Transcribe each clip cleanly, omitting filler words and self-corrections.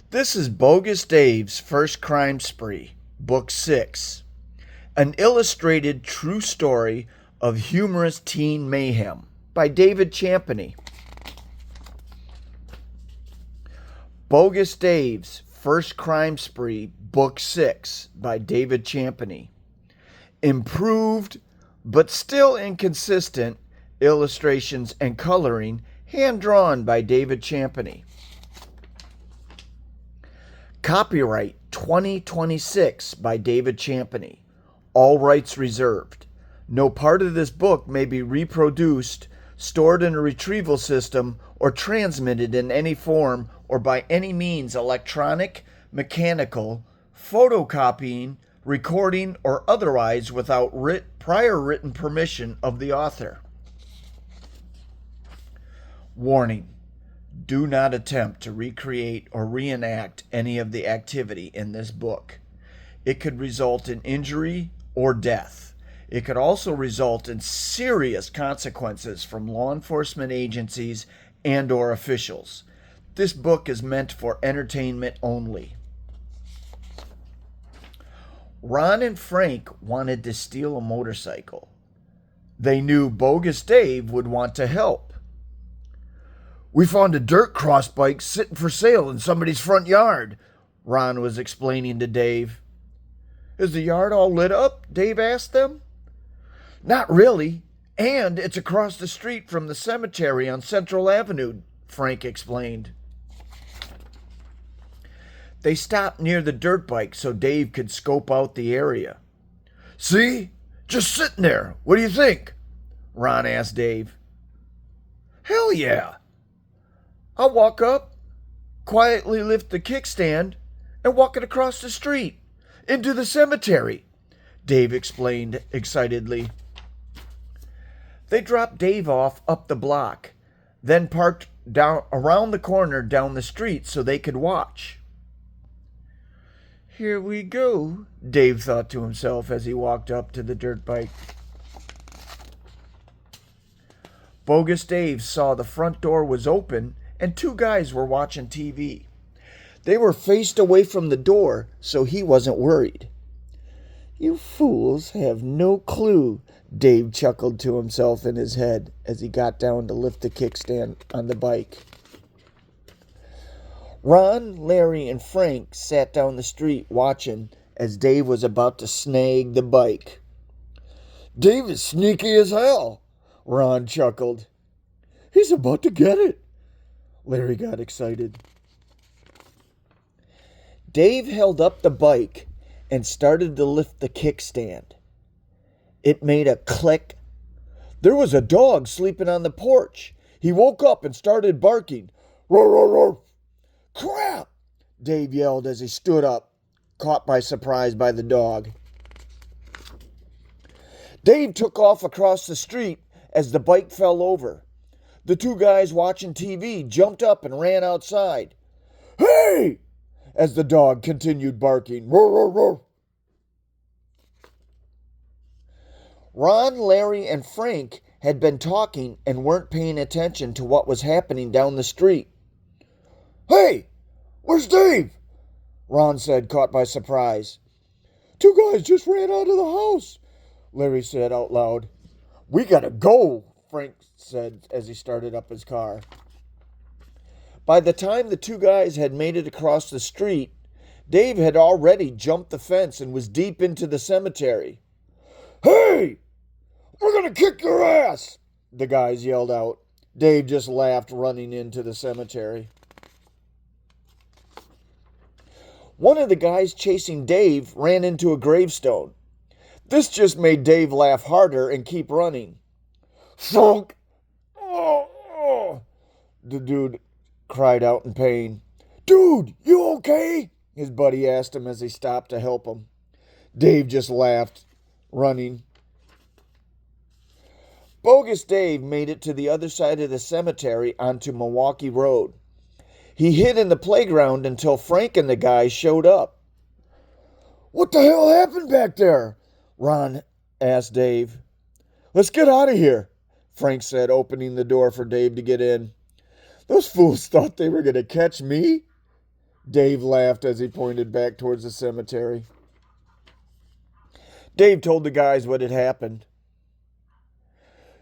This is Bogus Dave's First Crime Spree, Book 6, an illustrated true story of humorous teen mayhem by David Champney. Bogus Dave's First Crime Spree, Book 6 by David Champney. Improved, but still inconsistent, illustrations and coloring hand-drawn by David Champney. Copyright 2026 by David Champney. All rights reserved. No part of this book may be reproduced, stored in a retrieval system, or transmitted in any form or by any means electronic, mechanical, photocopying, recording, or otherwise without prior written permission of the author. Warning. Do not attempt to recreate or reenact any of the activity in this book. It could result in injury or death. It could also result in serious consequences from law enforcement agencies and/or officials. This book is meant for entertainment only. Ron and Frank wanted to steal a motorcycle. They knew Bogus Dave would want to help. "We found a dirt cross bike sitting for sale in somebody's front yard," Ron was explaining to Dave. "Is the yard all lit up?" Dave asked them. "Not really, and it's across the street from the cemetery on Central Avenue," Frank explained. They stopped near the dirt bike so Dave could scope out the area. "See? Just sitting there. What do you think?" Ron asked Dave. "Hell yeah. I'll walk up, quietly lift the kickstand, and walk it across the street, into the cemetery," Dave explained excitedly. They dropped Dave off up the block, then parked down around the corner down the street so they could watch. "Here we go," Dave thought to himself as he walked up to the dirt bike. Bogus Dave saw the front door was open and two guys were watching TV. They were faced away from the door, so he wasn't worried. "You fools have no clue," Dave chuckled to himself in his head as he got down to lift the kickstand on the bike. Ron, Larry, and Frank sat down the street watching as Dave was about to snag the bike. "Dave is sneaky as hell," Ron chuckled. "He's about to get it." Larry got excited. Dave held up the bike and started to lift the kickstand. It made a click. There was a dog sleeping on the porch. He woke up and started barking. "Roar, roar, roar." "Crap!" Dave yelled as he stood up, caught by surprise by the dog. Dave took off across the street as the bike fell over. The two guys watching TV jumped up and ran outside. "Hey!" as the dog continued barking. "Roar, roar, roar." Ron, Larry, and Frank had been talking and weren't paying attention to what was happening down the street. "Hey, where's Dave?" Ron said, caught by surprise. "Two guys just ran out of the house," Larry said out loud. "We gotta go," Frank said as he started up his car. By the time the two guys had made it across the street, Dave had already jumped the fence and was deep into the cemetery. "Hey, we're gonna kick your ass," the guys yelled out. Dave just laughed, running into the cemetery. One of the guys chasing Dave ran into a gravestone. This just made Dave laugh harder and keep running. "Thunk! Oh, oh," the dude cried out in pain. "Dude, you okay?" his buddy asked him as he stopped to help him. Dave just laughed, running. Bogus Dave made it to the other side of the cemetery onto Milwaukee Road. He hid in the playground until Frank and the guys showed up. "What the hell happened back there?" Ron asked Dave. "Let's get out of here," Frank said, opening the door for Dave to get in. "Those fools thought they were going to catch me?" Dave laughed as he pointed back towards the cemetery. Dave told the guys what had happened.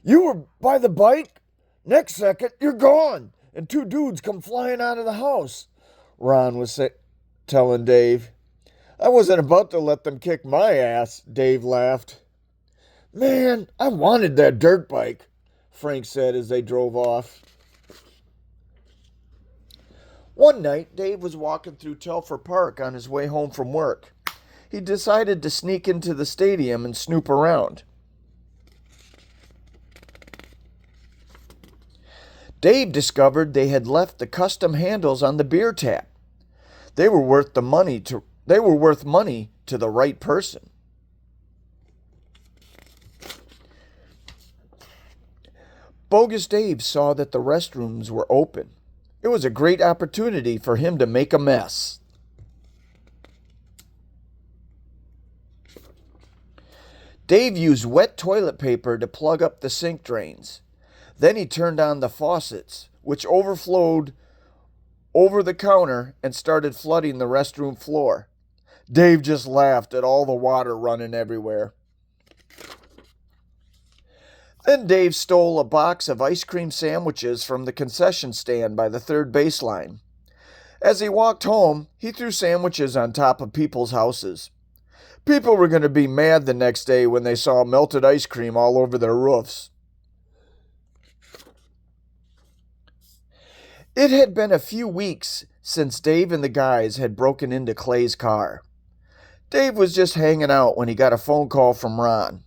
You were by the bike? Next second, you're gone, and two dudes come flying out of the house, Ron was telling Dave. I wasn't about to let them kick my ass, Dave laughed. Man, I wanted that dirt bike, Frank said as they drove off. One night, Dave was walking through Telfer Park on his way home from work. He decided to sneak into the stadium and snoop around. Dave discovered they had left the custom handles on the beer tap. They were worth money to the right person. Bogus Dave saw that the restrooms were open. It was a great opportunity for him to make a mess. Dave used wet toilet paper to plug up the sink drains. Then he turned on the faucets, which overflowed over the counter and started flooding the restroom floor. Dave just laughed at all the water running everywhere. Then Dave stole a box of ice cream sandwiches from the concession stand by the third baseline. As he walked home, he threw sandwiches on top of people's houses. People were going to be mad the next day when they saw melted ice cream all over their roofs. It had been a few weeks since Dave and the guys had broken into Clay's car. Dave was just hanging out when he got a phone call from Ron.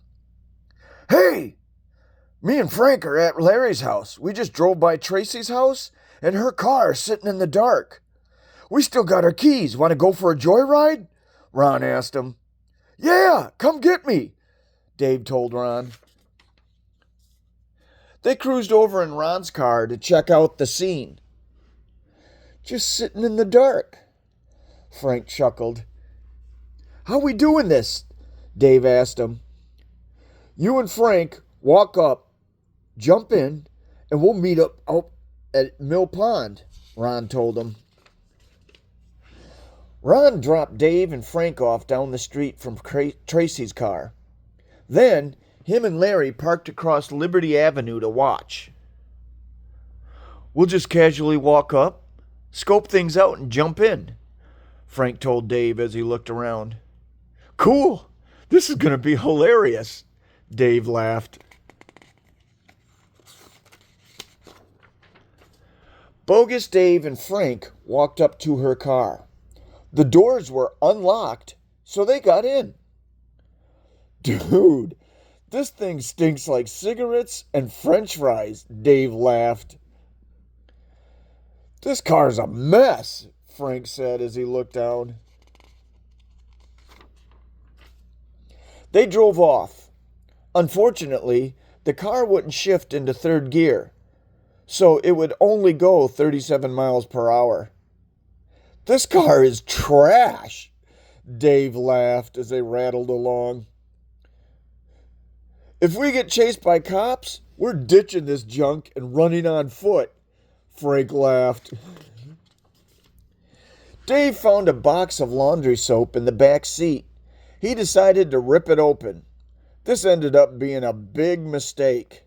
Hey! Me and Frank are at Larry's house. We just drove by Tracy's house, and her car is sitting in the dark. We still got our keys. Want to go for a joyride? Ron asked him. Yeah, come get me, Dave told Ron. They cruised over in Ron's car to check out the scene. Just sitting in the dark, Frank chuckled. How we doing this? Dave asked him. You and Frank walk up, jump in, and we'll meet up out at Mill Pond, Ron told him. Ron dropped Dave and Frank off down the street from Tracy's car. Then, him and Larry parked across Liberty Avenue to watch. We'll just casually walk up, scope things out, and jump in, Frank told Dave as he looked around. Cool! This is going to be hilarious, Dave laughed. Bogus Dave and Frank walked up to her car. The doors were unlocked, so they got in. Dude, this thing stinks like cigarettes and French fries, Dave laughed. This car's a mess, Frank said as he looked down. They drove off. Unfortunately, the car wouldn't shift into third gear, so it would only go 37 miles per hour. This car is trash, Dave laughed as they rattled along. If we get chased by cops, we're ditching this junk and running on foot, Frank laughed. Dave found a box of laundry soap in the back seat. He decided to rip it open. This ended up being a big mistake.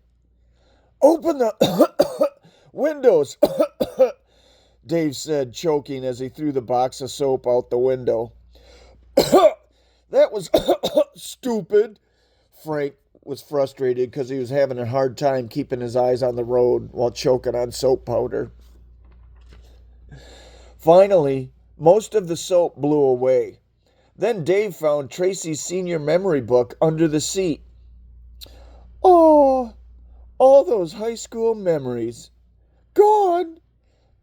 Open the windows, Dave said, choking as he threw the box of soap out the window. That was stupid. Frank was frustrated because he was having a hard time keeping his eyes on the road while choking on soap powder. Finally, most of the soap blew away. Then Dave found Tracy's senior memory book under the seat. Oh, all those high school memories. Gone.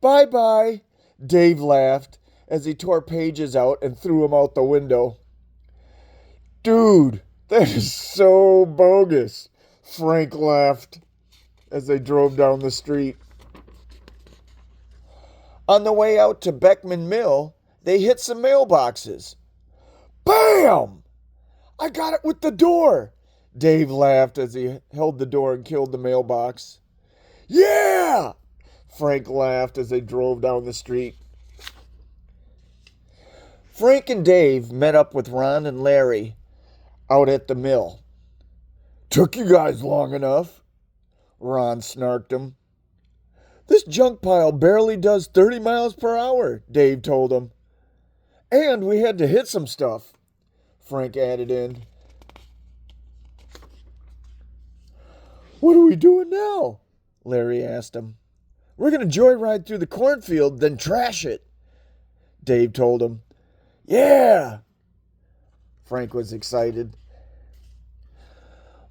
Bye-bye, Dave laughed as he tore pages out and threw them out the window. Dude, that is so bogus, Frank laughed as they drove down the street. On the way out to Beckman Mill, they hit some mailboxes. Bam! I got it with the door, Dave laughed as he held the door and killed the mailbox. Yeah! Frank laughed as they drove down the street. Frank and Dave met up with Ron and Larry out at the mill. "Took you guys long enough," Ron snarked him. "This junk pile barely does 30 miles per hour, Dave told him. "And we had to hit some stuff," Frank added in. "What are we doing now?" Larry asked him. "We're going to joyride through the cornfield, then trash it," Dave told him. "Yeah!" Frank was excited.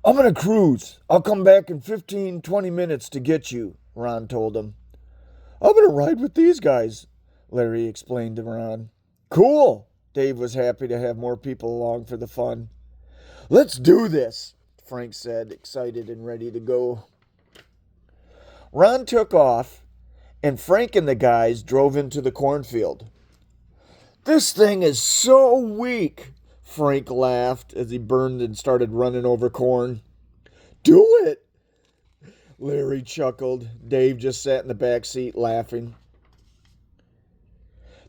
"I'm going to cruise. I'll come back in 15-20 minutes to get you," Ron told him. "I'm going to ride with these guys," Larry explained to Ron. "Cool!" Dave was happy to have more people along for the fun. "Let's do this," Frank said, excited and ready to go. Ron took off, and Frank and the guys drove into the cornfield. "This thing is so weak," Frank laughed as he burned and started running over corn. "Do it," Larry chuckled. Dave just sat in the back seat laughing.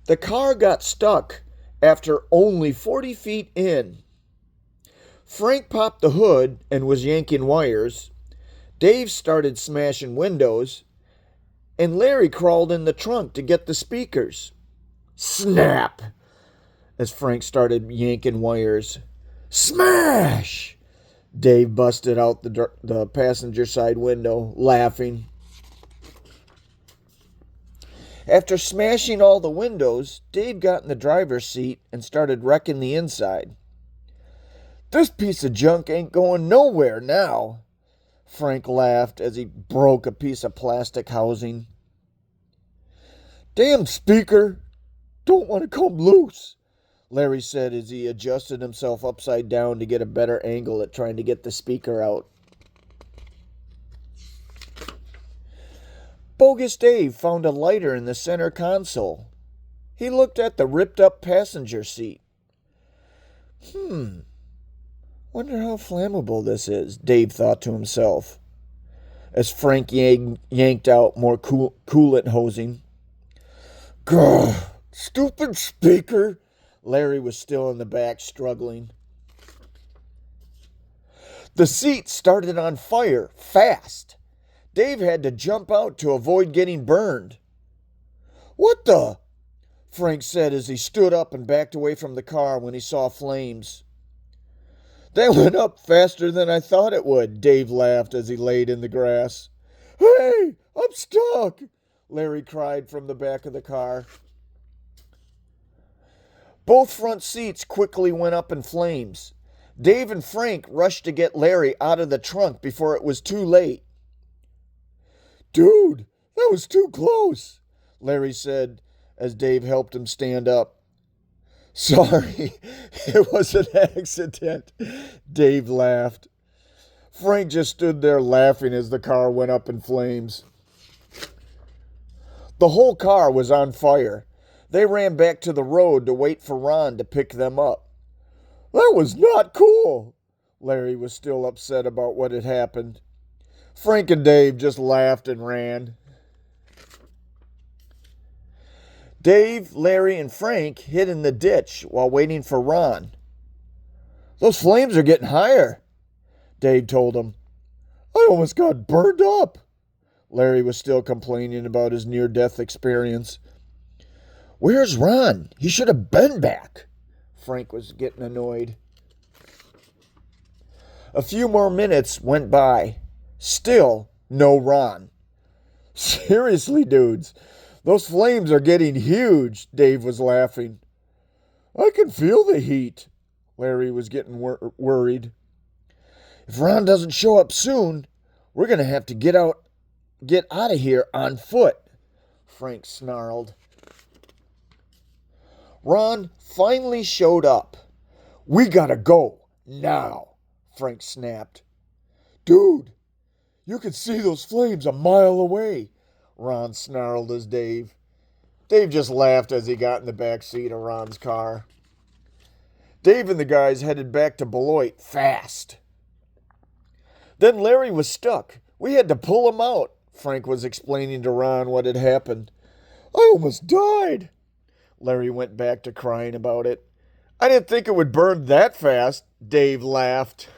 The car got stuck after only 40 feet in. Frank popped the hood and was yanking wires. Dave started smashing windows, and Larry crawled in the trunk to get the speakers. Snap! As Frank started yanking wires. Smash! Dave busted out the passenger side window, laughing. After smashing all the windows, Dave got in the driver's seat and started wrecking the inside. "This piece of junk ain't going nowhere now," Frank laughed as he broke a piece of plastic housing. "Damn speaker, don't want to come loose," Larry said as he adjusted himself upside down to get a better angle at trying to get the speaker out. Bogus Dave found a lighter in the center console. He looked at the ripped-up passenger seat. Wonder how flammable this is, Dave thought to himself, as Frank yanked out more coolant hosing. "Grr, stupid speaker!" Larry was still in the back, struggling. The seat started on fire, fast. Dave had to jump out to avoid getting burned. "What the?" Frank said as he stood up and backed away from the car when he saw flames. "That went up faster than I thought it would," Dave laughed as he laid in the grass. "Hey, I'm stuck!" Larry cried from the back of the car. Both front seats quickly went up in flames. Dave and Frank rushed to get Larry out of the trunk before it was too late. "Dude, that was too close," Larry said as Dave helped him stand up. "Sorry, it was an accident," Dave laughed. Frank just stood there laughing as the car went up in flames. The whole car was on fire. They ran back to the road to wait for Ron to pick them up. "That was not cool." Larry was still upset about what had happened. Frank and Dave just laughed and ran. Dave, Larry, and Frank hid in the ditch while waiting for Ron. "Those flames are getting higher," Dave told him. "I almost got burned up." Larry was still complaining about his near-death experience. "Where's Ron? He should have been back." Frank was getting annoyed. A few more minutes went by. Still no Ron. "Seriously, dudes, those flames are getting huge," Dave was laughing. "I can feel the heat." Larry was getting worried. "If Ron doesn't show up soon, we're going to have to get out of here on foot," Frank snarled. Ron finally showed up. "We gotta go now," Frank snapped. "Dude, you can see those flames a mile away," Ron snarled as Dave. Dave just laughed as he got in the back seat of Ron's car. Dave and the guys headed back to Beloit fast. Then Larry was stuck. "We had to pull him out," Frank was explaining to Ron what had happened. "I almost died." Larry went back to crying about it. I didn't think it would burn that fast, Dave laughed.